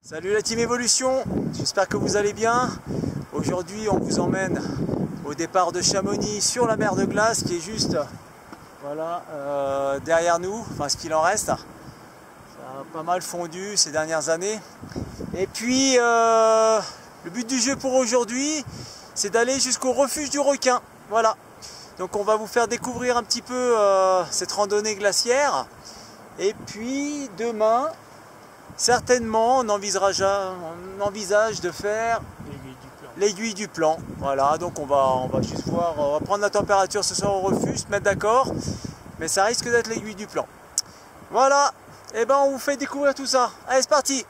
Salut la team Evolution, j'espère que vous allez bien. Aujourd'hui on vous emmène au départ de Chamonix sur la mer de glace qui est juste voilà, derrière nous, enfin ce qu'il en reste. Ça a pas mal fondu ces dernières années. Et puis le but du jeu pour aujourd'hui c'est d'aller jusqu'au refuge du requin. Voilà, donc on va vous faire découvrir un petit peu cette randonnée glaciaire. Et puis demain, certainement, on envisage de faire l'aiguille du plan. Voilà, donc on va juste voir, on va prendre la température ce soir au refuge, se mettre d'accord, mais ça risque d'être l'aiguille du plan. Voilà, et ben on vous fait découvrir tout ça. Allez, c'est parti!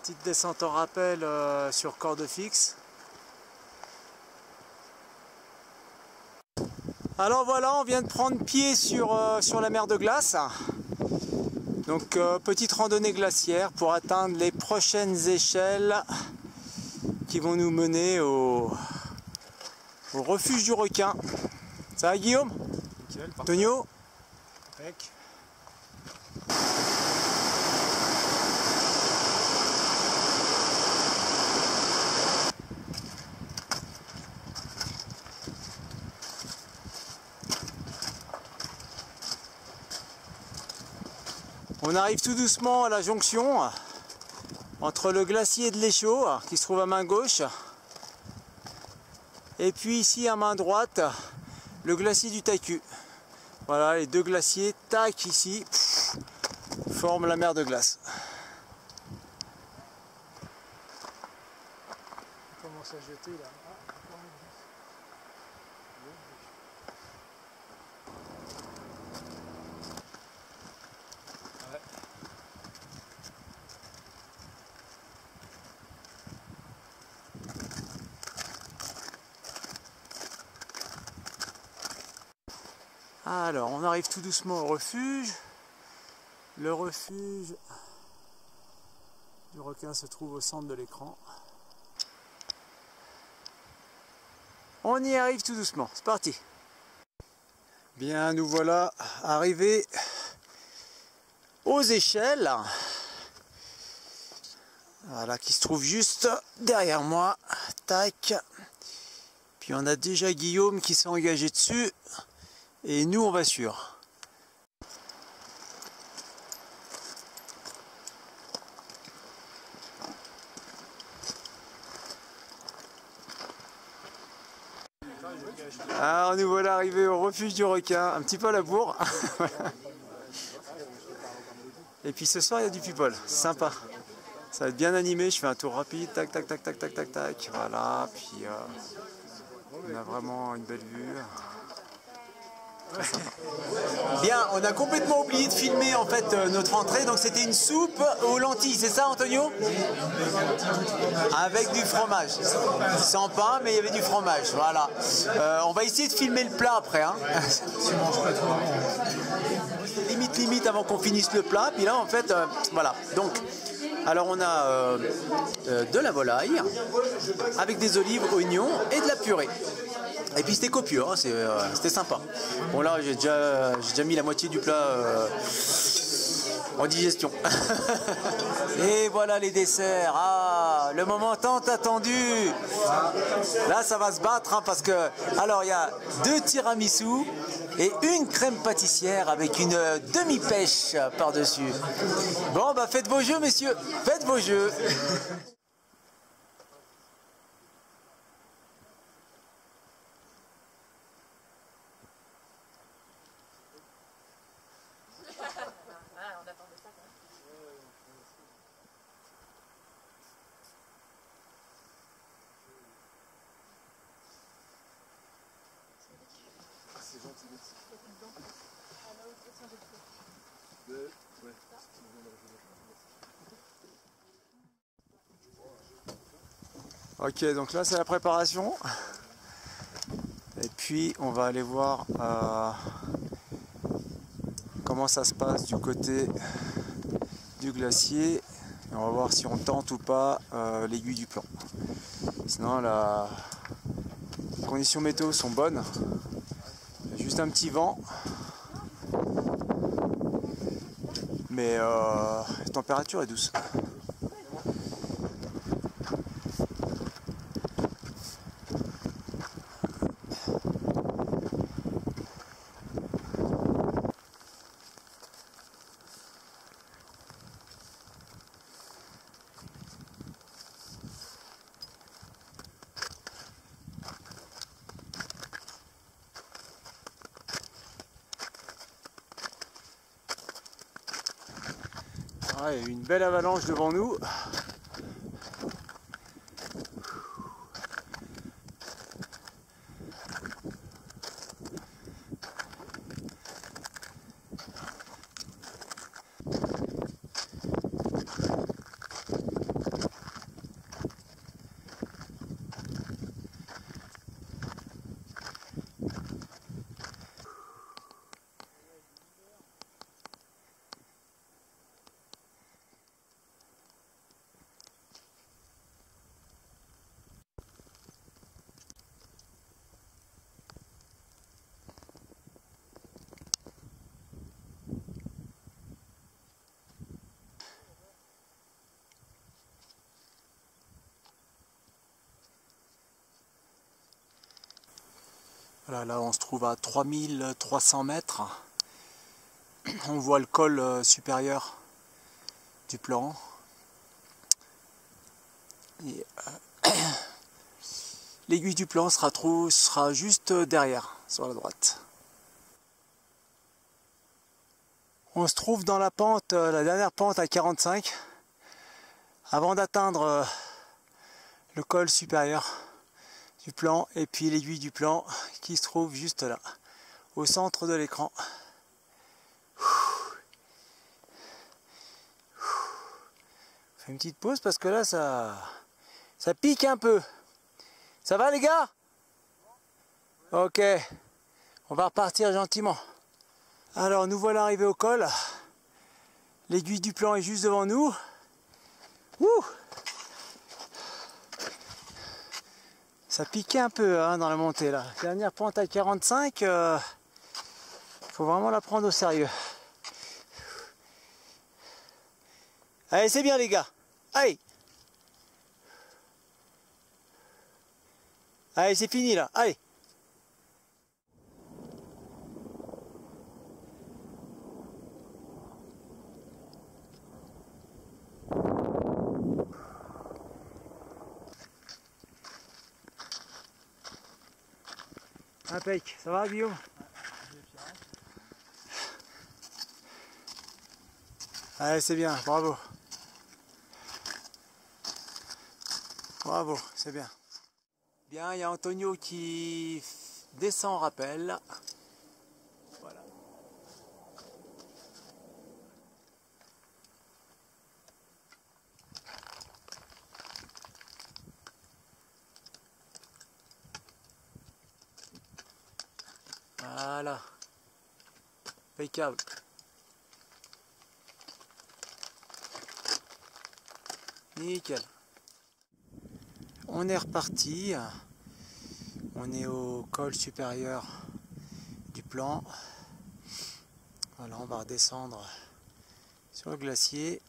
Petite descente en rappel sur corde fixe. Alors voilà, on vient de prendre pied sur la mer de glace. Donc petite randonnée glaciaire pour atteindre les prochaines échelles qui vont nous mener au refuge du requin. Ça va Guillaume? Nickel, Tonio? Avec. On arrive tout doucement à la jonction entre le glacier de l'Échaud qui se trouve à main gauche et puis ici à main droite le glacier du Taïku. Voilà, les deux glaciers tac ici forment la mer de glace. On commence à jeter là. Alors, on arrive tout doucement au refuge. Le refuge du requin se trouve au centre de l'écran. On y arrive tout doucement, c'est parti. Bien, nous voilà arrivés aux échelles. Voilà, qui se trouve juste derrière moi. Tac. Puis on a déjà Guillaume qui s'est engagé dessus. Et nous on va sur. Alors nous voilà arrivés au refuge du requin, un petit peu à la bourre. Et puis ce soir il y a du people, sympa. Ça va être bien animé, je fais un tour rapide, tac tac tac tac tac tac tac. Voilà, puis on a vraiment une belle vue. Bien, on a complètement oublié de filmer en fait notre entrée, donc c'était une soupe aux lentilles, c'est ça Antonio? Avec du fromage, sans pain mais il y avait du fromage, voilà. On va essayer de filmer le plat après, hein. Limite avant qu'on finisse le plat, puis là en fait, voilà, donc alors on a de la volaille avec des olives, oignons et de la purée. Et puis c'était copieux, hein, c'était sympa. Bon là j'ai déjà mis la moitié du plat en digestion. Et voilà les desserts. Ah, le moment tant attendu. Là ça va se battre hein, parce que alors il y a 2 tiramisu et une crème pâtissière avec une demi-pêche par-dessus. Bon bah faites vos jeux messieurs, faites vos jeux. Ok, donc là c'est la préparation. Et puis on va aller voir comment ça se passe du côté du glacier Et on va voir si on tente ou pas l'aiguille du plan. Sinon les conditions météo sont bonnes. Il y a juste un petit vent. Mais la température est douce. Ah, il y a eu une belle avalanche devant nous. Voilà, là on se trouve à 3300 mètres. On voit le col supérieur du plan. L'aiguille du plan sera juste derrière, sur la droite. On se trouve dans la pente, la dernière pente à 45, avant d'atteindre le col supérieur du plan, et puis l'aiguille du plan qui se trouve juste là, au centre de l'écran. On fait une petite pause parce que là ça pique un peu. Ça va les gars? Ok, on va repartir gentiment. Alors nous voilà arrivés au col. L'aiguille du plan est juste devant nous. Ouh, ça piquait un peu hein, dans la montée là. Dernière pente à 45, faut vraiment la prendre au sérieux. Allez, c'est bien les gars. Allez. Allez, c'est fini là. Allez. Impec. Ça va Guillaume? Allez, c'est bien. Bravo. Bravo, c'est bien. Bien, il y a Antonio qui descend en rappel. Voilà. Voilà. Impeccable. Nickel. On est reparti. On est au col supérieur du plan. Voilà, on va redescendre sur le glacier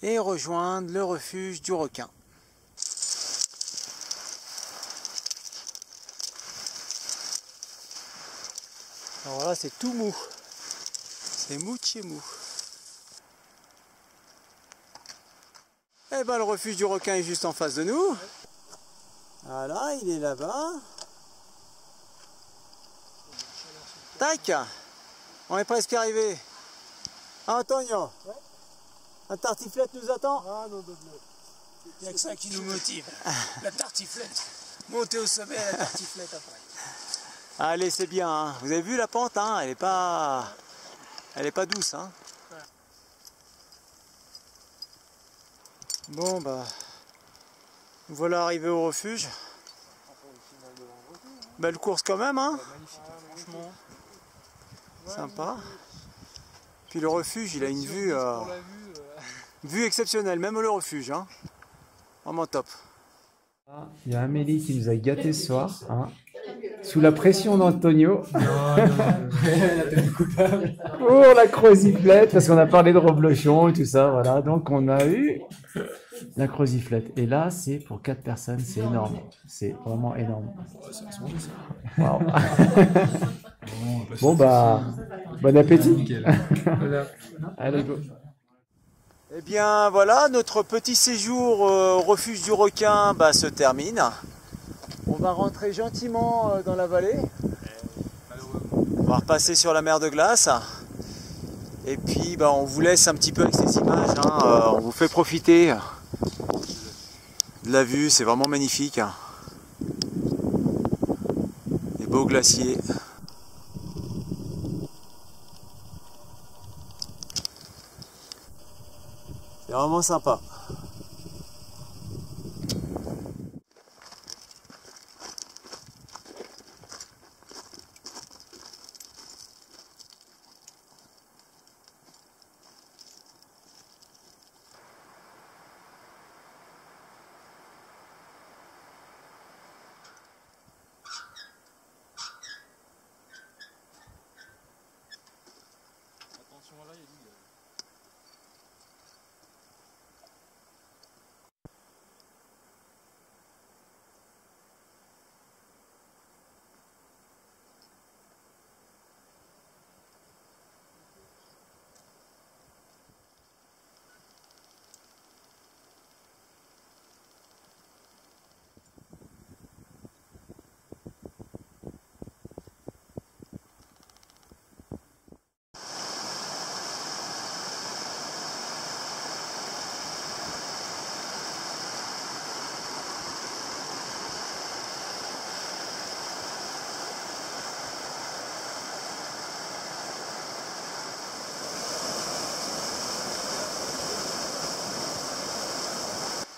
et rejoindre le refuge du requin. Alors là, c'est tout mou. C'est mou de chez mou. Et ben le refuge du requin est juste en face de nous. Voilà, il est là-bas. Tac! On est presque arrivé. Antonio, ouais. La tartiflette nous attend? Ah non, il n'y a que ça qui nous motive. La tartiflette. Monter au sommet, la tartiflette après. Allez, c'est bien. Hein. Vous avez vu la pente, hein, elle est pas douce. Hein. Ouais. Bon, bah, voilà arrivé au refuge. Belle course quand même, hein. Magnifique, franchement. Sympa. Puis le refuge, il a une vue. Vue exceptionnelle, même le refuge, hein. Vraiment top. Il y a Amélie qui nous a gâtés ce soir, hein, sous la pression d'Antonio. Pour la croziflette, parce qu'on a parlé de reblochon et tout ça, voilà. Donc on a eu la croziflette. Et là, c'est pour 4 personnes, c'est énorme. C'est vraiment énorme. Wow. Bon bah, bon appétit. Allez, go. Eh bien voilà, notre petit séjour au refuge du requin se termine. On va rentrer gentiment dans la vallée. On va repasser sur la mer de glace. Et puis on vous laisse un petit peu avec ces images, hein. On vous fait profiter de la vue, c'est vraiment magnifique. Les beaux glaciers. C'est vraiment sympa.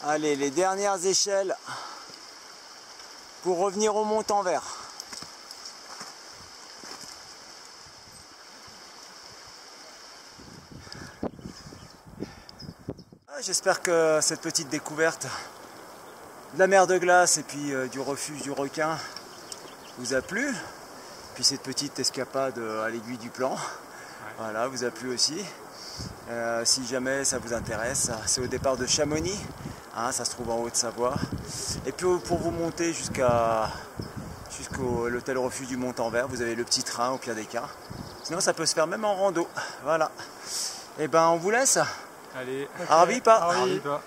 Allez, les dernières échelles pour revenir au Montanvert. J'espère que cette petite découverte de la mer de glace et puis du refuge du requin vous a plu. Puis cette petite escapade à l'aiguille du plan, voilà, vous a plu aussi. Si jamais ça vous intéresse, c'est au départ de Chamonix, hein, ça se trouve en Haute-Savoie. Et puis pour vous monter jusqu'au l'hôtel refuge du Montanvert, vous avez le petit train au pire des cas. Sinon ça peut se faire même en rando. Voilà. Et on vous laisse. Allez. Arvipa. Arvipa.